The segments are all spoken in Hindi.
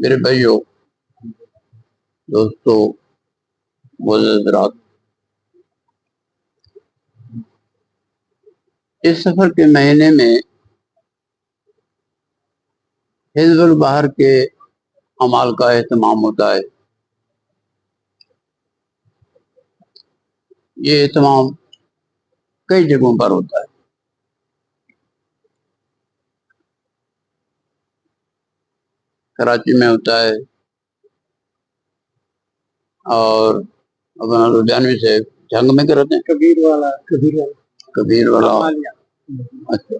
मेरे भाइयों, दोस्तों, हजरात, इस सफर के महीने में हिज़्बुल बहर के अमाल का एहतमाम होता है। ये एहतमाम कई जगहों पर होता है। कराची में होता है और अपना लुधियानवी से जंग में कराते हैं। कबीर वाला। अच्छा,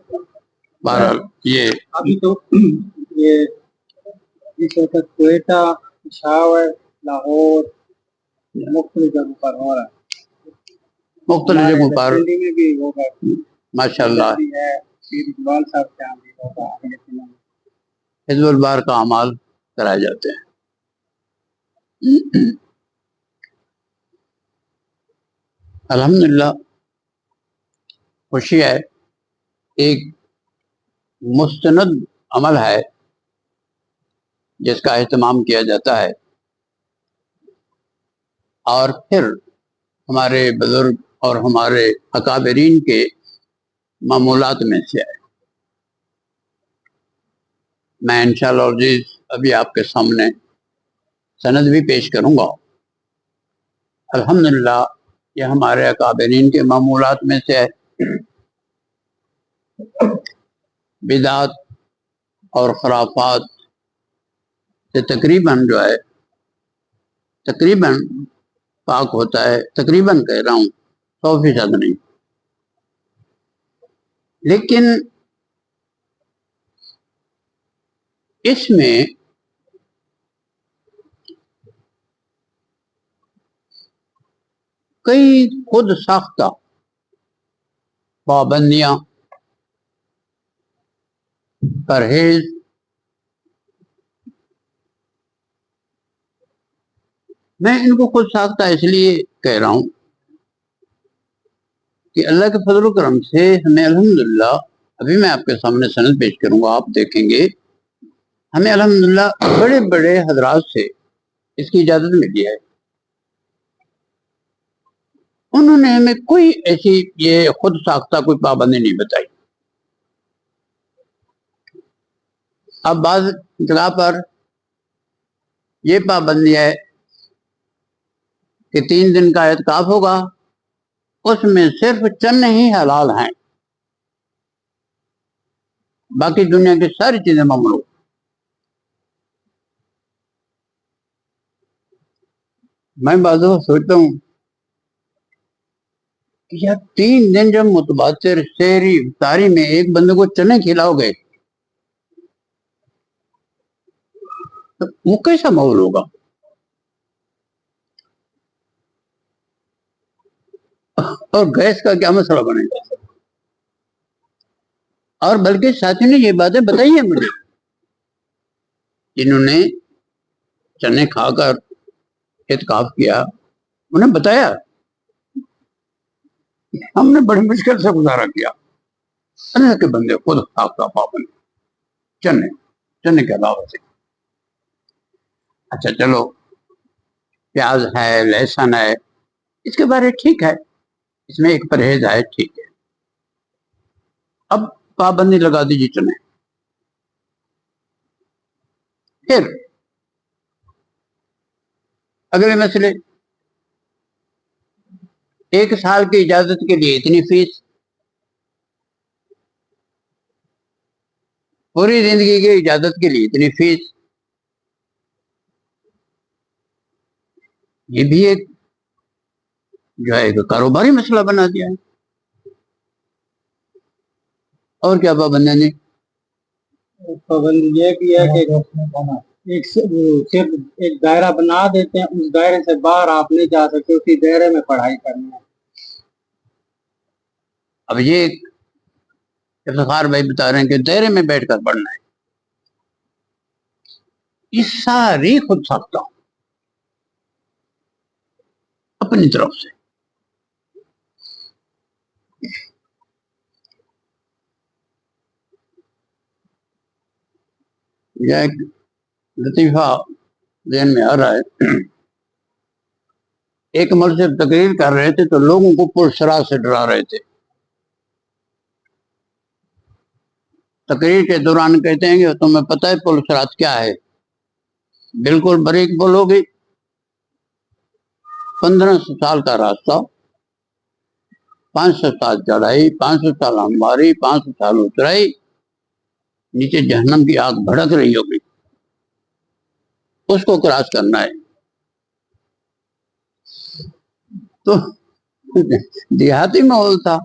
बहरहाल ये अभी तो ये इस वक्त क्वेटा, पेशावर, लाहौर मुख्तलिफ जगहों पर हो रहा है। मुख्तलिफ जगहों पर दिल्ली में भी होगा माशाल्लाह है। इकबाल साहब के यहाँ भी होगा। हिज़्बुल बहर का अमाल कराए जाते हैं। अल्हम्दुलिल्लाह, खुशी है। एक मुस्तनद अमल है जिसका एहतमाम किया जाता है और फिर हमारे बुजुर्ग और हमारे अकाबरीन के मामूलात में से है। मैं इंशाअल्लाह अज़ीज़ अभी आपके सामने सनद भी पेश करूंगा। अल्हम्दुलिल्लाह, ये हमारे अकाबरीन के मामूलात में से है। बिदात और खराफात से तकरीबन जो है, तकरीबन पाक होता है। तकरीबन कह रहा हूँ, 100% नहीं। लेकिन इसमें कई खुद साख्ता पाबंदियां, परहेज, मैं इनको खुद साख्ता इसलिए कह रहा हूँ कि अल्लाह के फजल करम से हमें अल्हम्दुलिल्लाह, अभी मैं आपके सामने सनद पेश करूंगा, आप देखेंगे, हमें अल्हम्दुलिल्लाह बड़े बड़े हजरात से इसकी इजाजत मिली है। उन्होंने हमें कोई ऐसी ये खुद साख्ता कोई पाबंदी नहीं बताई। अब बाज़ जगह पर यह पाबंदी है कि 3 दिन का एतकाफ होगा, उसमें सिर्फ चंद ही हलाल हैं, बाकी दुनिया की सारी चीजें ममनू। मैं बाज़ सोचता हूँ कि यार 3 दिन जब मुतबातिर शेरी इफ्तारी में एक बंदे को चने खिलाओगे तो वो कैसा माहौल होगा। और गैस का क्या मसला बनेगा। और बल्कि साथी ने ये बातें बताई है मुझे, जिन्होंने चने खाकर इत्काफ किया, उन्हें बताया हमने बड़ी मुश्किल से गुजारा किया। अल्लाह के बंदे खुद आपका पाबंद चने चने के अलावा से। अच्छा चलो, प्याज है, लहसुन है, इसके बारे ठीक है, इसमें एक परहेज है, ठीक है। अब पाबंदी लगा दीजिए चने। फिर अगले मसले, 1 साल की इजाजत के लिए इतनी फीस, पूरी जिंदगी की इजाजत के लिए इतनी फीस। ये भी एक जो है एक कारोबारी मसला बना दिया है। और क्या पाबंदियां जी? पाबंदी ये भी है कि सिर्फ एक दायरा बना देते हैं, उस दायरे से बाहर आप नहीं जा सकते, उसी दायरे में पढ़ाई करनी है। अब ये इफ्तिखार भाई बता रहे हैं कि दायरे में बैठकर पढ़ना है। ये सारी खुद साख्ता अपनी तरफ से। यह लतीफा ज़हन में आ रहा है। एक मर्द से तकरीर कर रहे थे तो लोगों को पुरसरार से डरा रहे थे। तकरीर के दौरान कहते हैं कि तुम्हें पता है पुरसरात क्या है? बिल्कुल बारीक बोलोगे। 1500 साल का रास्ता, 500 साल चढ़ाई, 500 साल लंबाई, 500 साल उतराई, नीचे जहन्नम की आग भड़क रही होगी, उसको क्रॉस करना है। तो देहाती माहौल था,